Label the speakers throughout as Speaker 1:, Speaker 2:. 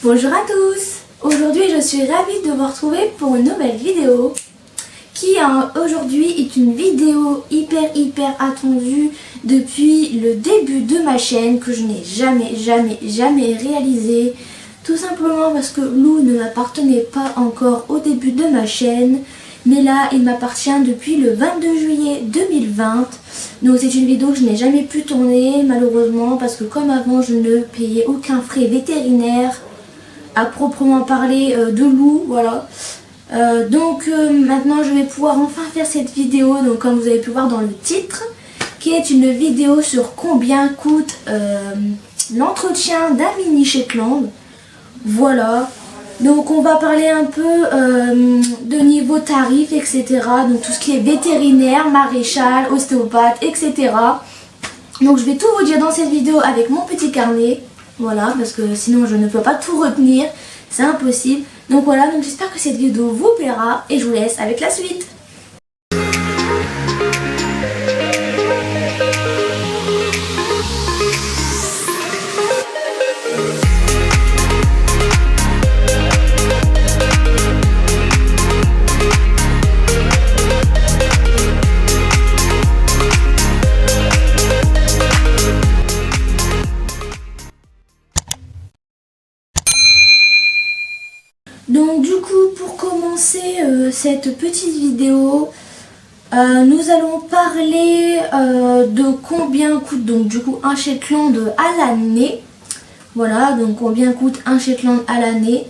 Speaker 1: Bonjour à tous. Aujourd'hui je suis ravie de vous retrouver pour une nouvelle vidéo qui aujourd'hui est une vidéo hyper attendue depuis le début de ma chaîne, que je n'ai jamais réalisée, tout simplement parce que Lou ne m'appartenait pas encore au début de ma chaîne, mais là il m'appartient depuis le 22 juillet 2020. Donc c'est une vidéo que je n'ai jamais pu tourner malheureusement, parce que comme avant je ne payais aucun frais vétérinaire à proprement parler de Lou, voilà. Maintenant je vais pouvoir enfin faire cette vidéo, donc comme vous avez pu voir dans le titre, qui est une vidéo sur combien coûte l'entretien d'un mini Shetland. Voilà, donc on va parler un peu de niveau tarif, etc. Donc tout ce qui est vétérinaire, maréchal, ostéopathe, etc. Donc je vais tout vous dire dans cette vidéo avec mon petit carnet. Voilà, parce que sinon je ne peux pas tout retenir, c'est impossible. Donc voilà, donc j'espère que cette vidéo vous plaira et je vous laisse avec la suite. Donc du coup, pour commencer cette petite vidéo, nous allons parler de combien coûte donc du coup un Shetland à l'année. Voilà, donc combien coûte un Shetland à l'année.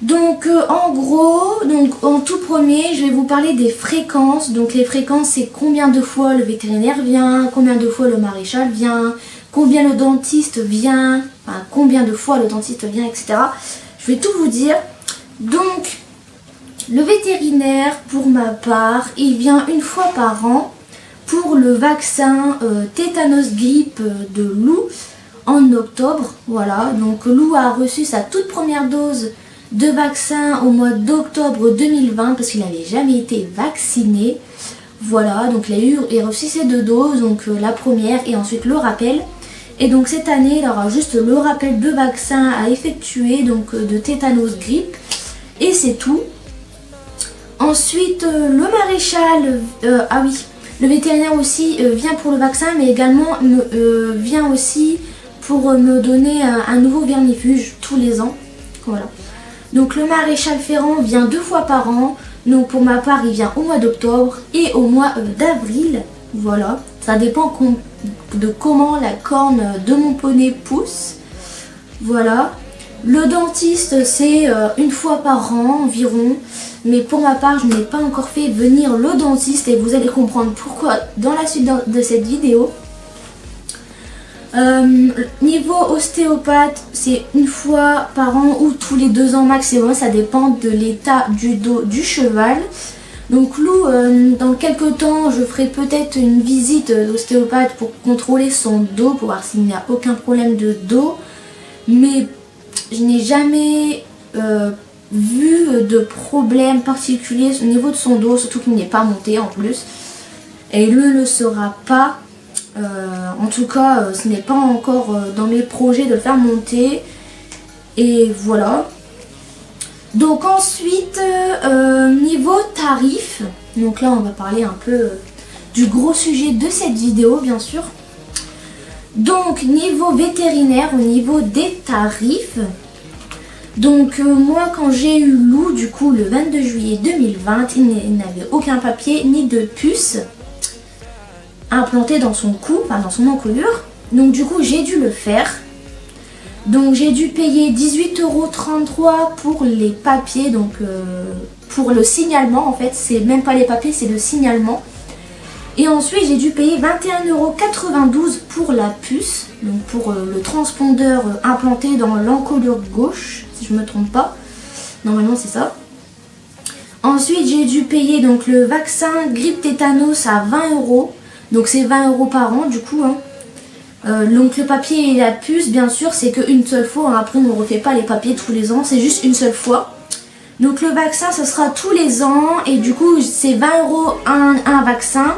Speaker 1: Donc en gros, donc en tout premier, je vais vous parler des fréquences. Donc les fréquences, c'est combien de fois le vétérinaire vient, combien de fois le maréchal vient, combien le dentiste vient, enfin combien de fois le dentiste vient, etc. Je vais tout vous dire. Donc, le vétérinaire, pour ma part, il vient une fois par an pour le vaccin tétanos grippe de Lou en octobre. Voilà, donc Lou a reçu sa toute première dose de vaccin au mois d'octobre 2020 parce qu'il n'avait jamais été vacciné. Voilà, donc il a reçu ces deux doses, donc la première et ensuite le rappel. Et donc cette année, il aura juste le rappel de vaccin à effectuer, donc de tétanos grippe. Et c'est tout. Ensuite, le maréchal, ah oui, le vétérinaire aussi vient pour le vaccin, mais également vient aussi pour me donner un nouveau vermifuge tous les ans. Voilà. Donc le maréchal Ferrand vient 2 fois par an. Donc pour ma part, il vient au mois d'octobre et au mois d'avril. Voilà. Ça dépend de comment la corne de mon poney pousse. Voilà. Le dentiste, c'est une fois par an environ, mais pour ma part, je n'ai pas encore fait venir le dentiste et vous allez comprendre pourquoi dans la suite de cette vidéo. Niveau ostéopathe, c'est une fois par an ou tous les 2 ans maximum, ça dépend de l'état du dos du cheval. Donc Lou, dans quelques temps, je ferai peut-être une visite d'ostéopathe pour contrôler son dos, pour voir s'il n'y a aucun problème de dos, mais je n'ai jamais vu de problème particulier au niveau de son dos, surtout qu'il n'est pas monté en plus. Et il ne le sera pas. En tout cas, ce n'est pas encore dans mes projets de le faire monter. Et voilà. Donc ensuite, niveau tarif. Donc là, on va parler un peu du gros sujet de cette vidéo, bien sûr. Donc niveau vétérinaire, au niveau des tarifs, donc moi quand j'ai eu Lou du coup le 22 juillet 2020, il n'avait aucun papier ni de puce implantée dans son cou, enfin dans son encolure. Donc du coup j'ai dû le faire. Donc j'ai dû payer 18,33 € pour les papiers, donc pour le signalement en fait, c'est même pas les papiers, c'est le signalement. Et ensuite j'ai dû payer 21,92 € pour la puce, donc pour le transpondeur implanté dans l'encolure gauche, si je me trompe pas. Normalement c'est ça. Ensuite j'ai dû payer donc le vaccin grippe tétanos à 20 €. Donc c'est 20 € par an du coup. Donc le papier et la puce bien sûr c'est qu'une seule fois. Après on ne refait pas les papiers tous les ans, c'est juste une seule fois. Donc le vaccin ce sera tous les ans et du coup c'est 20 € un vaccin.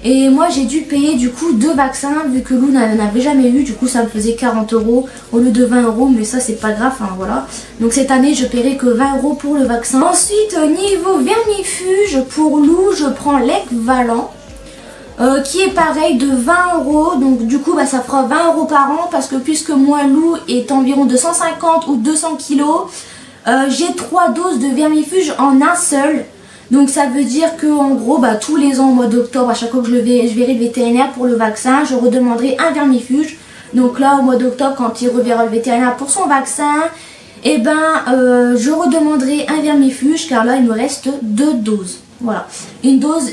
Speaker 1: Et moi j'ai dû payer du coup 2 vaccins vu que Lou n'en avait jamais eu. Du coup ça me faisait 40 € au lieu de 20 €, mais ça c'est pas grave, hein, voilà. Donc cette année je paierai que 20 € pour le vaccin. Ensuite niveau vermifuge, pour Lou je prends l'Ecvalan. Qui est pareil de 20 €, donc du coup bah, ça fera 20 € par an parce que puisque moi Lou est environ de 150 ou 200 kilos, j'ai 3 doses de vermifuge en un seul. Donc ça veut dire que en gros bah, tous les ans au mois d'octobre, à chaque fois que je verrai le vétérinaire pour le vaccin, je redemanderai un vermifuge. Donc là au mois d'octobre quand il reverra le vétérinaire pour son vaccin, et je redemanderai un vermifuge car là il me reste 2 doses. Voilà, une dose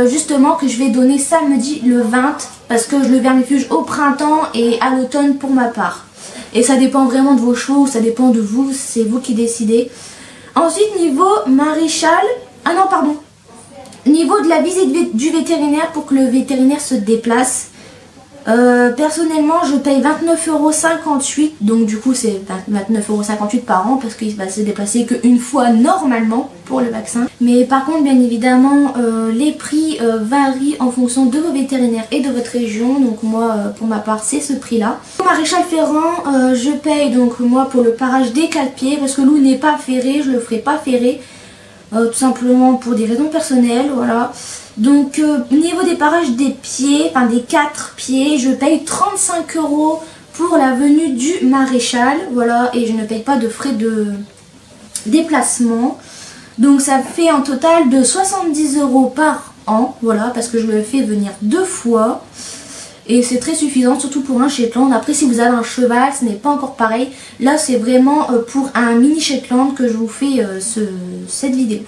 Speaker 1: justement que je vais donner samedi le 20 parce que je le vermifuge au printemps et à l'automne pour ma part. Et ça dépend vraiment de vos chevaux, ça dépend de vous, c'est vous qui décidez. Ensuite niveau maréchal, niveau de la visite du vétérinaire pour que le vétérinaire se déplace. Personnellement je paye 29,58 €, donc du coup c'est 29,58 € par an parce qu'il va se déplacer qu'une fois normalement pour le vaccin. Mais par contre bien évidemment les prix varient en fonction de vos vétérinaires et de votre région, donc moi pour ma part c'est ce prix là. Au maréchal ferrant je paye donc moi pour le parage des 4 pieds parce que Lou n'est pas ferré, je le ferai pas ferré. Tout simplement pour des raisons personnelles, voilà. Donc niveau des parages des pieds, enfin des 4 pieds, je paye 35 € pour la venue du maréchal, voilà, et je ne paye pas de frais de déplacement. Donc ça fait un total de 70 € par an, voilà, parce que je le fais venir 2 fois. Et c'est très suffisant, surtout pour un Shetland. Après, si vous avez un cheval, ce n'est pas encore pareil. Là, c'est vraiment pour un mini Shetland que je vous fais cette vidéo.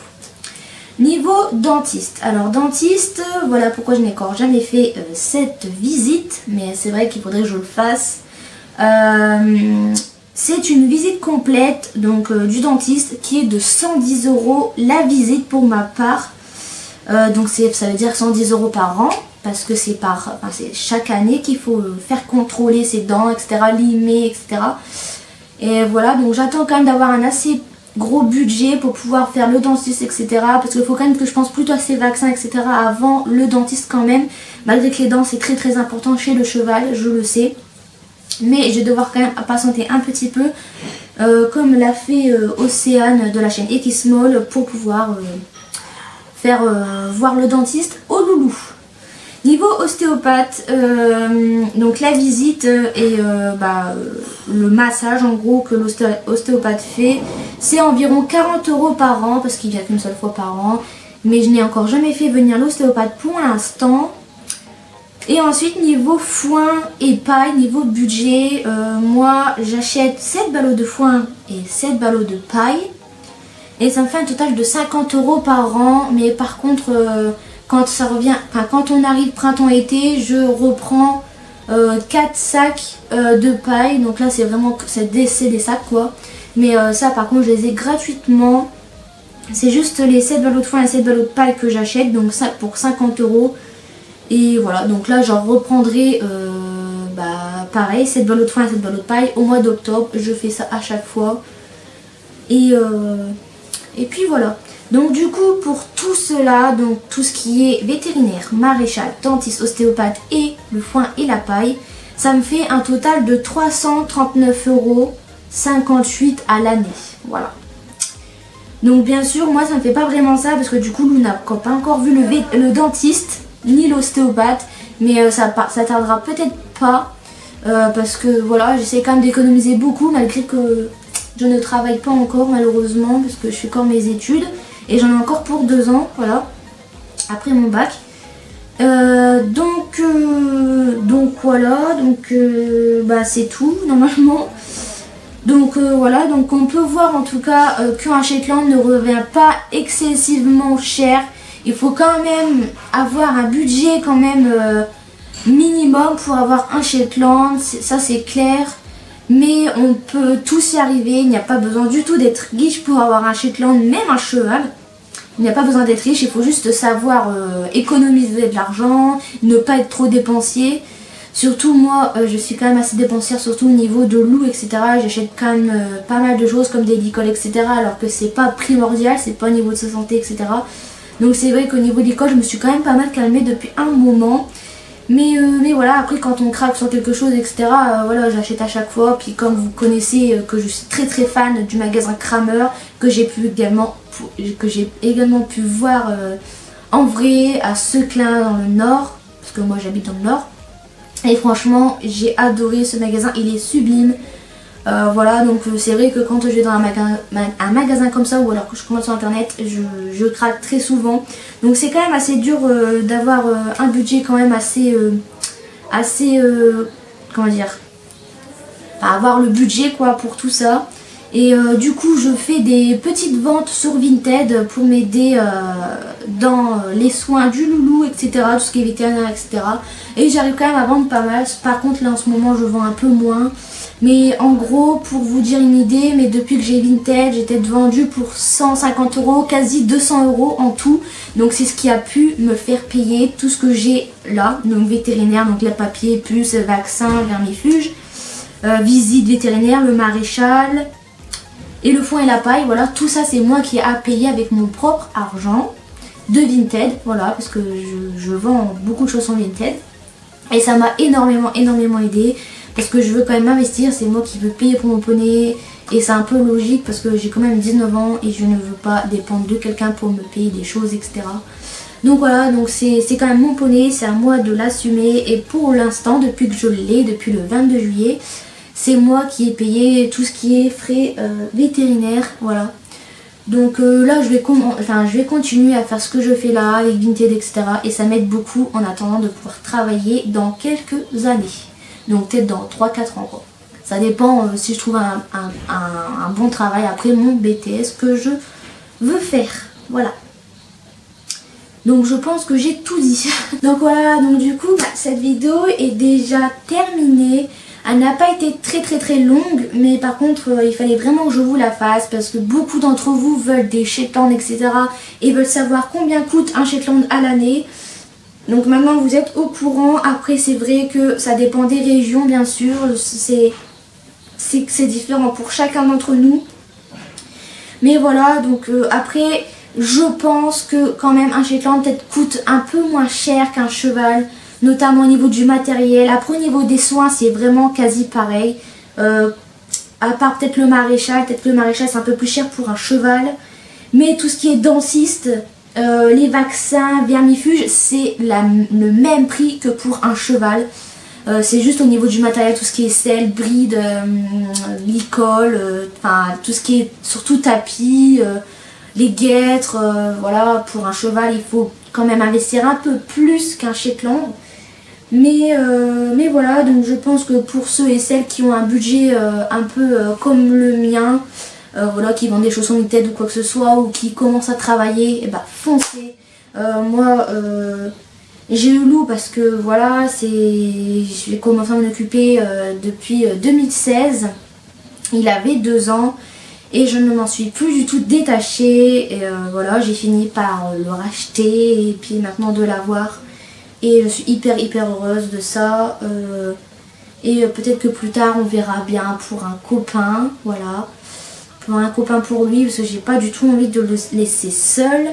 Speaker 1: Niveau dentiste. Alors, dentiste, voilà pourquoi je n'ai encore jamais fait cette visite. Mais c'est vrai qu'il faudrait que je le fasse. C'est une visite complète donc du dentiste qui est de 110 € la visite pour ma part. Donc ça veut dire 110 € par an. Parce que c'est chaque année qu'il faut faire contrôler ses dents, etc., limer, etc. Et voilà, donc j'attends quand même d'avoir un assez gros budget pour pouvoir faire le dentiste, etc. Parce qu'il faut quand même que je pense plutôt à ces vaccins, etc. avant le dentiste quand même. Malgré que les dents c'est très très important chez le cheval, je le sais. Mais je vais devoir quand même patienter un petit peu, comme l'a fait Océane de la chaîne Equismall, pour pouvoir faire voir le dentiste au loulou. Niveau ostéopathe, donc la visite et le massage en gros que l'ostéopathe fait, c'est environ 40 € par an parce qu'il vient qu'une seule fois par an. Mais je n'ai encore jamais fait venir l'ostéopathe pour l'instant. Et ensuite niveau foin et paille, niveau budget, moi j'achète 7 ballots de foin et 7 ballots de paille. Et ça me fait un total de 50 € par an, mais par contre... quand on arrive printemps-été, je reprends 4 sacs de paille. Donc là c'est vraiment des sacs quoi. Mais ça par contre je les ai gratuitement. C'est juste les 7 ballots de foin et 7 ballots de paille que j'achète. Donc ça pour 50 €. Et voilà, donc là j'en reprendrai pareil, 7 ballots de foin et 7 ballots de paille au mois d'octobre. Je fais ça à chaque fois. Et puis voilà. Donc du coup pour tout cela, donc tout ce qui est vétérinaire, maréchal, dentiste, ostéopathe et le foin et la paille, ça me fait un total de 339,58 € à l'année. Voilà. Donc bien sûr moi ça me fait pas vraiment ça parce que du coup Lou n'a pas encore vu le dentiste ni l'ostéopathe. Mais ça tardera peut-être pas parce que voilà j'essaie quand même d'économiser beaucoup malgré que je ne travaille pas encore malheureusement parce que je fais encore mes études. Et j'en ai encore pour 2 ans, voilà, après mon bac. Donc voilà, c'est tout normalement. Donc voilà, donc on peut voir en tout cas qu'un Shetland ne revient pas excessivement cher. Il faut quand même avoir un budget quand même minimum pour avoir un Shetland, ça c'est clair. Mais on peut tous y arriver, il n'y a pas besoin du tout d'être riche pour avoir un Shetland, même un cheval. Il n'y a pas besoin d'être riche, il faut juste savoir économiser de l'argent, ne pas être trop dépensier. Surtout moi, je suis quand même assez dépensière, surtout au niveau de Lou, etc. J'achète quand même pas mal de choses comme des licoles, etc. Alors que c'est pas primordial, c'est pas au niveau de sa santé, etc. Donc c'est vrai qu'au niveau des cols, je me suis quand même pas mal calmée depuis un moment. Mais voilà, après quand on craque sur quelque chose, etc., voilà, j'achète à chaque fois. Puis comme vous connaissez que je suis très très fan du magasin Kramer, que j'ai également pu voir en vrai à Seclin dans le Nord, parce que moi j'habite dans le Nord. Et franchement, j'ai adoré ce magasin, il est sublime. Voilà, donc c'est vrai que quand je vais dans un magasin comme ça, ou alors que je commande sur internet, je craque très souvent. Donc c'est quand même assez dur d'avoir un budget quand même assez comment dire, avoir le budget quoi pour tout ça. Et du coup je fais des petites ventes sur Vinted pour m'aider dans les soins du loulou, etc. Tout ce qui est vétérinaire, etc. Et j'arrive quand même à vendre pas mal. Par contre là en ce moment je vends un peu moins. Mais en gros, pour vous dire une idée, mais depuis que j'ai Vinted, j'ai été vendue pour 150 €, quasi 200 € en tout. Donc c'est ce qui a pu me faire payer tout ce que j'ai là. Donc vétérinaire, donc les papiers, puces, vaccins, vermifuges, visite vétérinaire, le maréchal et le foin et la paille. Voilà, tout ça c'est moi qui ai à payer avec mon propre argent de Vinted. Voilà, parce que je vends beaucoup de choses sur Vinted. Et ça m'a énormément aidé. Parce que je veux quand même investir, c'est moi qui veux payer pour mon poney. Et c'est un peu logique parce que j'ai quand même 19 ans et je ne veux pas dépendre de quelqu'un pour me payer des choses, etc. Donc voilà, donc c'est quand même mon poney, c'est à moi de l'assumer. Et pour l'instant, depuis que je l'ai, depuis le 22 juillet, c'est moi qui ai payé tout ce qui est frais vétérinaires, voilà. Donc là je vais continuer à faire ce que je fais là avec Vinted, etc. Et ça m'aide beaucoup en attendant de pouvoir travailler dans quelques années. Donc peut-être dans 3-4 ans quoi. Ça dépend si je trouve un bon travail après mon BTS que je veux faire. Voilà. Donc je pense que j'ai tout dit. Donc voilà, donc du coup cette vidéo est déjà terminée. Elle n'a pas été très longue, mais par contre il fallait vraiment que je vous la fasse parce que beaucoup d'entre vous veulent des Shetland, etc. et veulent savoir combien coûte un Shetland à l'année. Donc maintenant vous êtes au courant. Après c'est vrai que ça dépend des régions bien sûr, c'est différent pour chacun d'entre nous. Mais voilà, donc après je pense que quand même un Shetland peut-être coûte un peu moins cher qu'un cheval, notamment au niveau du matériel. Après au niveau des soins c'est vraiment quasi pareil. À part peut-être le maréchal c'est un peu plus cher pour un cheval. Mais tout ce qui est dentiste, les vaccins, vermifuges, c'est le même prix que pour un cheval. C'est juste au niveau du matériel, tout ce qui est selle, bride, licol, enfin tout ce qui est surtout tapis, les guêtres, voilà, pour un cheval il faut quand même investir un peu plus qu'un Shetland. Mais voilà, donc je pense que pour ceux et celles qui ont un budget un peu comme le mien, voilà, qui vendent des chaussons Vinted ou quoi que ce soit, ou qui commencent à travailler, et bah foncez. Moi j'ai eu Lou parce que voilà, j'ai commencé à m'en occuper depuis 2016. Il avait 2 ans et je ne m'en suis plus du tout détachée. Et voilà, j'ai fini par le racheter et puis maintenant de l'avoir. Et je suis hyper heureuse de ça. Et peut-être que plus tard on verra bien pour un copain, voilà. Pour un copain pour lui, parce que j'ai pas du tout envie de le laisser seul.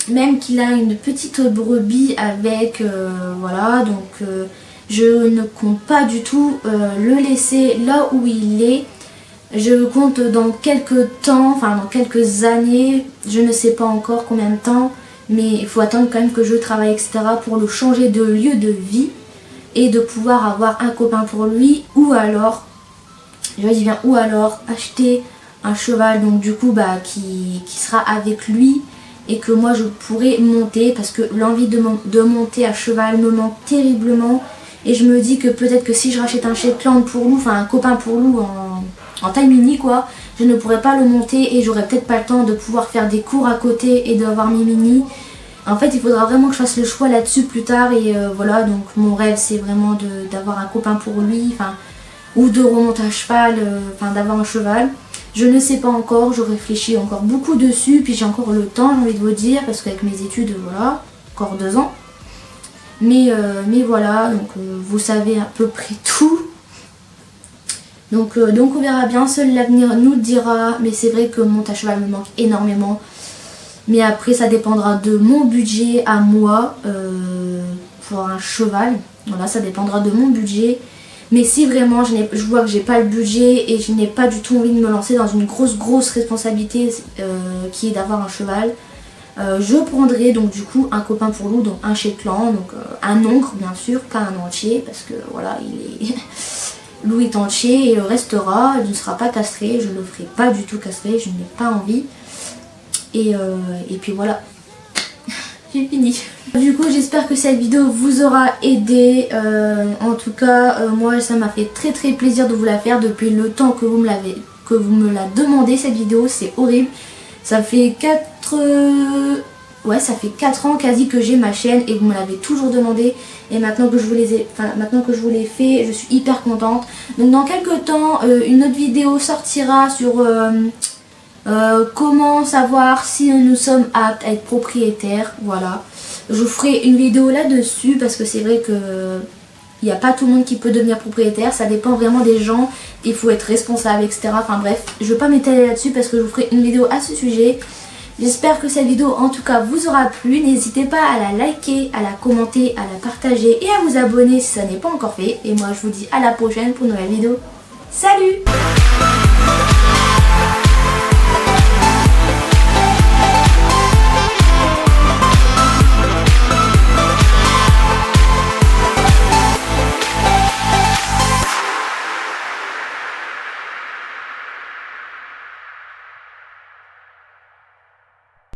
Speaker 1: Même qu'il a une petite brebis avec, voilà, donc je ne compte pas du tout le laisser là où il est. Je compte dans quelques temps, enfin dans quelques années, je ne sais pas encore combien de temps, mais il faut attendre quand même que je travaille, etc. pour le changer de lieu de vie et de pouvoir avoir un copain pour lui, ou alors, je dis bien ou alors, acheter un cheval, donc du coup bah qui sera avec lui et que moi je pourrais monter, parce que l'envie de monter à cheval me manque terriblement. Et je me dis que peut-être que si je rachète un Shetland pour Lou, enfin un copain pour Lou en taille mini quoi, je ne pourrais pas le monter et j'aurais peut-être pas le temps de pouvoir faire des cours à côté et d'avoir mes mini. En fait il faudra vraiment que je fasse le choix là-dessus plus tard. Et voilà, donc mon rêve c'est vraiment d'avoir un copain pour lui, enfin, ou de remonter à cheval, enfin d'avoir un cheval. Je ne sais pas encore, je réfléchis encore beaucoup dessus, puis j'ai encore le temps, j'ai envie de vous dire, parce qu'avec mes études, voilà, encore 2 ans. Mais voilà, donc vous savez à peu près tout. Donc on verra bien, seul l'avenir nous le dira. Mais c'est vrai que monter à cheval me manque énormément. Mais après ça dépendra de mon budget à moi pour un cheval. Voilà, ça dépendra de mon budget. Mais si vraiment je vois que j'ai pas le budget et je n'ai pas du tout envie de me lancer dans une grosse responsabilité qui est d'avoir un cheval, je prendrai donc du coup un copain pour Lou, donc un Shetland, donc un ongre bien sûr, pas un entier parce que voilà, il est Lou est entier et le restera, il ne sera pas castré, je ne le ferai pas du tout castrer, je n'ai pas envie. Et puis voilà, j'ai fini. Du coup j'espère que cette vidéo vous aura aidé, en tout cas moi ça m'a fait très plaisir de vous la faire depuis le temps que vous me la demandé cette vidéo, c'est horrible. Ça fait 4 ans quasi que j'ai ma chaîne et vous me l'avez toujours demandé. Et maintenant que je vous l'ai fait, je suis hyper contente. Donc dans quelques temps, une autre vidéo sortira sur comment savoir si nous sommes aptes à être propriétaires. Voilà. Je ferai une vidéo là-dessus parce que c'est vrai que il n'y a pas tout le monde qui peut devenir propriétaire, ça dépend vraiment des gens, il faut être responsable, etc. Enfin bref, je ne vais pas m'étaler là-dessus parce que je vous ferai une vidéo à ce sujet. J'espère que cette vidéo en tout cas vous aura plu. N'hésitez pas à la liker, à la commenter, à la partager et à vous abonner si ça n'est pas encore fait. Et moi je vous dis à la prochaine pour une nouvelle vidéo. Salut!